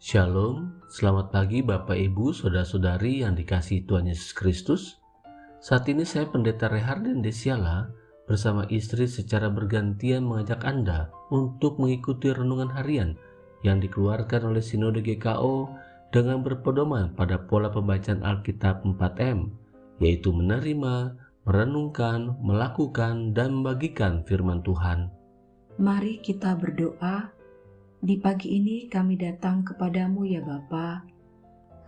Shalom, selamat pagi Bapak Ibu, Saudara-saudari yang dikasihi Tuhan Yesus Kristus. Saat ini saya Pendeta Reharden Desiala bersama istri secara bergantian mengajak Anda untuk mengikuti renungan harian yang dikeluarkan oleh Sinode GKO dengan berpedoman pada pola pembacaan Alkitab 4M, yaitu menerima, merenungkan, melakukan, dan membagikan firman Tuhan. Mari kita berdoa. Di pagi ini kami datang kepadamu ya Bapa.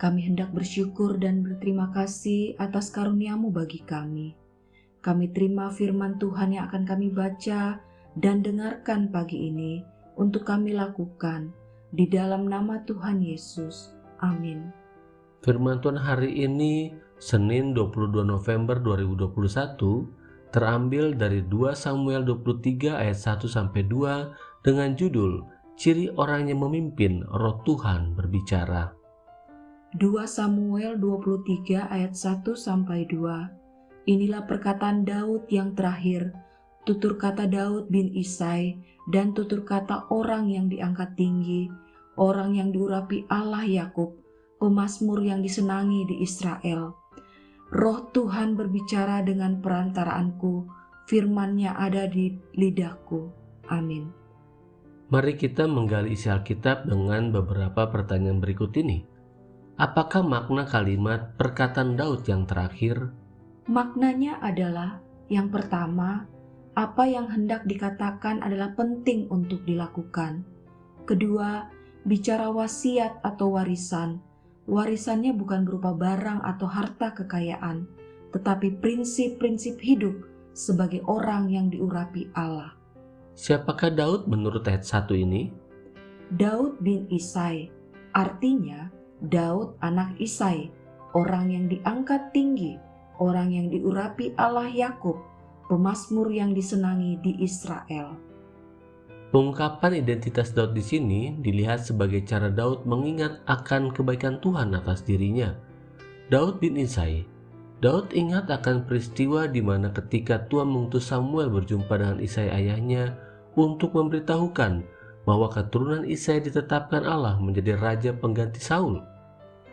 Kami hendak bersyukur dan berterima kasih atas karunia-Mu bagi kami. Kami terima firman Tuhan yang akan kami baca dan dengarkan pagi ini untuk kami lakukan. Di dalam nama Tuhan Yesus. Amin. Firman Tuhan hari ini, Senin 22 November 2021, terambil dari 2 Samuel 23 ayat 1-2 dengan judul Ciri orang yang memimpin, Roh Tuhan berbicara. 2 Samuel 23 ayat 1-2. Inilah perkataan Daud yang terakhir, tutur kata Daud bin Isai dan tutur kata orang yang diangkat tinggi, orang yang diurapi Allah Yakub, pemazmur yang disenangi di Israel. Roh Tuhan berbicara dengan perantaraanku, firman-Nya ada di lidahku. Amin. Mari kita menggali isi Alkitab dengan beberapa pertanyaan berikut ini. Apakah makna kalimat perkataan Daud yang terakhir? Maknanya adalah, yang pertama, apa yang hendak dikatakan adalah penting untuk dilakukan. Kedua, bicara wasiat atau warisan. Warisannya bukan berupa barang atau harta kekayaan, tetapi prinsip-prinsip hidup sebagai orang yang diurapi Allah. Siapakah Daud menurut ayat 1 ini? Daud bin Isai, artinya Daud anak Isai, orang yang diangkat tinggi, orang yang diurapi Allah Yakub, pemazmur yang disenangi di Israel. Pengungkapan identitas Daud di sini dilihat sebagai cara Daud mengingat akan kebaikan Tuhan atas dirinya. Daud bin Isai. Daud ingat akan peristiwa di mana ketika Tuhan mengutus Samuel berjumpa dengan Isai ayahnya untuk memberitahukan bahwa keturunan Isai ditetapkan Allah menjadi raja pengganti Saul.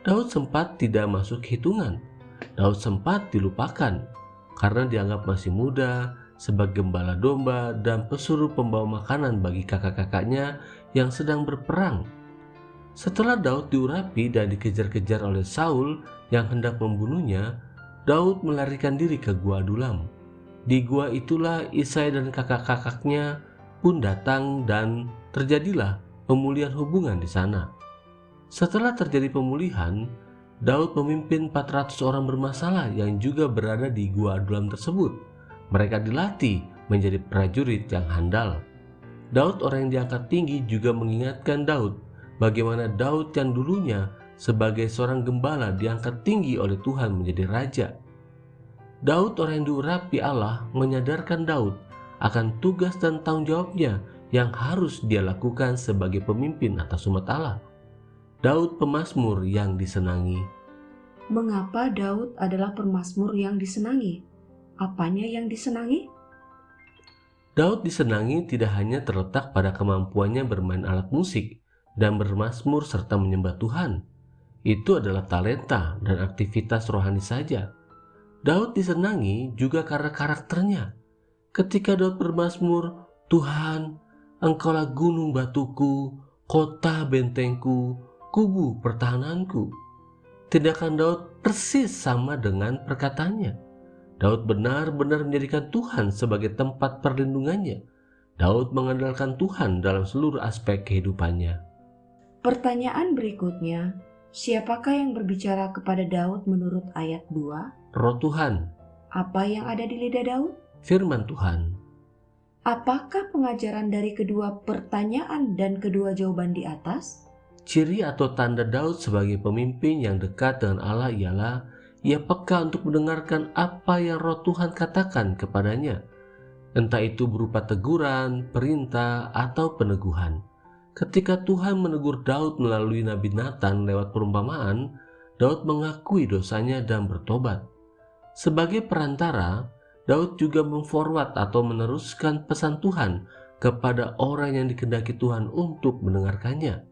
Daud sempat tidak masuk hitungan. Daud sempat dilupakan karena dianggap masih muda, sebagai gembala domba dan pesuruh pembawa makanan bagi kakak-kakaknya yang sedang berperang. Setelah Daud diurapi dan dikejar-kejar oleh Saul yang hendak membunuhnya, Daud melarikan diri ke Gua Adulam. Di gua itulah Isai dan kakak-kakaknya pun datang dan terjadilah pemulihan hubungan di sana. Setelah terjadi pemulihan, Daud memimpin 400 orang bermasalah yang juga berada di Gua Adulam tersebut. Mereka dilatih menjadi prajurit yang handal. Daud orang yang diangkat tinggi juga mengingatkan Daud bagaimana Daud yang dulunya sebagai seorang gembala diangkat tinggi oleh Tuhan menjadi raja. Daud orang yang diurapi Allah menyadarkan Daud akan tugas dan tanggung jawabnya yang harus dia lakukan sebagai pemimpin atas umat Allah. Daud pemazmur yang disenangi. Mengapa Daud adalah pemazmur yang disenangi? Apanya yang disenangi? Daud disenangi tidak hanya terletak pada kemampuannya bermain alat musik dan bermazmur serta menyembah Tuhan. Itu adalah talenta dan aktivitas rohani saja. Daud disenangi juga karena karakternya. Ketika Daud bermazmur, Tuhan, Engkaulah gunung batuku, kota bentengku, kubu pertahananku. Tindakan Daud persis sama dengan perkataannya. Daud benar-benar menjadikan Tuhan sebagai tempat perlindungannya. Daud mengandalkan Tuhan dalam seluruh aspek kehidupannya. Pertanyaan berikutnya, siapakah yang berbicara kepada Daud menurut ayat 2? Roh Tuhan. Apa yang ada di lidah Daud? Firman Tuhan. Apakah pengajaran dari kedua pertanyaan dan kedua jawaban di atas? Ciri atau tanda Daud sebagai pemimpin yang dekat dengan Allah ialah ia peka untuk mendengarkan apa yang Roh Tuhan katakan kepadanya, entah itu berupa teguran, perintah, atau peneguhan. Ketika Tuhan menegur Daud melalui Nabi Nathan lewat perumpamaan, Daud mengakui dosanya dan bertobat. Sebagai perantara, Daud juga memforward atau meneruskan pesan Tuhan kepada orang yang dikehendaki Tuhan untuk mendengarkannya.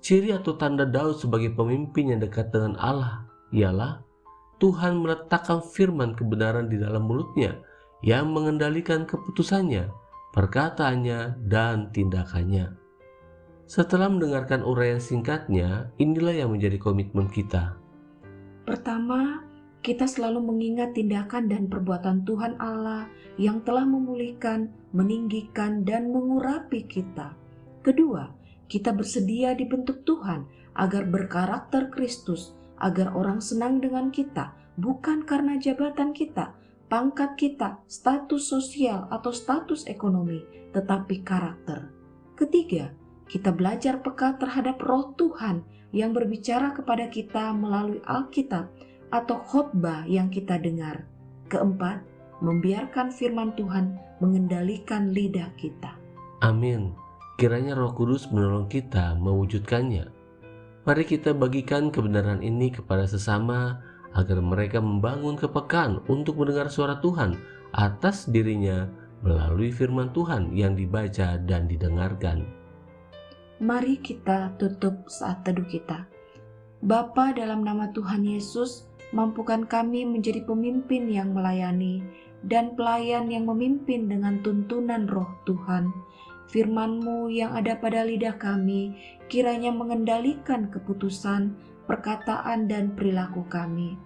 Ciri atau tanda Daud sebagai pemimpin yang dekat dengan Allah ialah Tuhan meletakkan firman kebenaran di dalam mulutnya yang mengendalikan keputusannya, perkataannya, dan tindakannya. Setelah mendengarkan uraian singkatnya, inilah yang menjadi komitmen kita. Pertama, kita selalu mengingat tindakan dan perbuatan Tuhan Allah yang telah memulihkan, meninggikan, dan mengurapi kita. Kedua, kita bersedia dibentuk Tuhan agar berkarakter Kristus, agar orang senang dengan kita, bukan karena jabatan kita, pangkat kita, status sosial, atau status ekonomi, tetapi karakter. Ketiga, kita belajar peka terhadap Roh Tuhan yang berbicara kepada kita melalui Alkitab atau khotbah yang kita dengar. Keempat, membiarkan firman Tuhan mengendalikan lidah kita. Amin. Kiranya Roh Kudus menolong kita mewujudkannya. Mari kita bagikan kebenaran ini kepada sesama agar mereka membangun kepekaan untuk mendengar suara Tuhan atas dirinya melalui firman Tuhan yang dibaca dan didengarkan. Mari kita tutup saat teduh kita. Bapa, dalam nama Tuhan Yesus, mampukan kami menjadi pemimpin yang melayani dan pelayan yang memimpin dengan tuntunan Roh Tuhan. Firman-Mu yang ada pada lidah kami kiranya mengendalikan keputusan, perkataan, dan perilaku kami.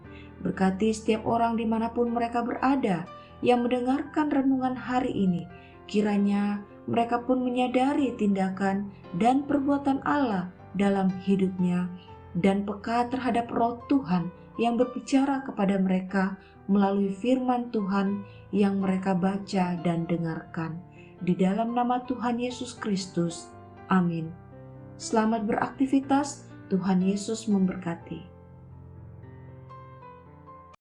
Berkati setiap orang dimanapun mereka berada yang mendengarkan renungan hari ini. Kiranya mereka pun menyadari tindakan dan perbuatan Allah dalam hidupnya dan peka terhadap Roh Tuhan yang berbicara kepada mereka melalui firman Tuhan yang mereka baca dan dengarkan. Di dalam nama Tuhan Yesus Kristus. Amin. Selamat beraktivitas. Tuhan Yesus memberkati.